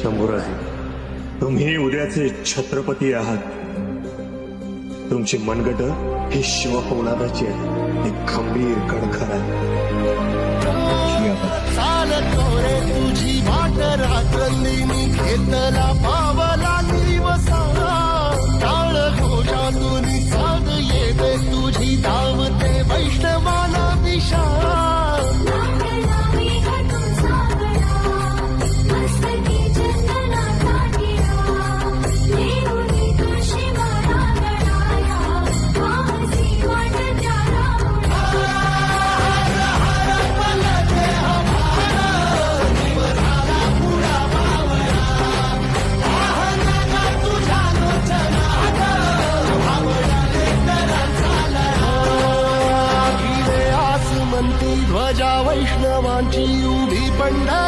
शंभूराजे, तुम्ही उद्याचे छत्रपती आहात. तुमची मनगट ही शिवपौलादाची आहे, ही खंबीर कणखर आहे. चालतो रे तुझी वाट रात्रंदी मी घेतला पावला दिवसा टाळ घोषातून साध येते तुझी धावते वैष्णवाला दिशा. ध्वजा वैष्णवांची उभी पंढा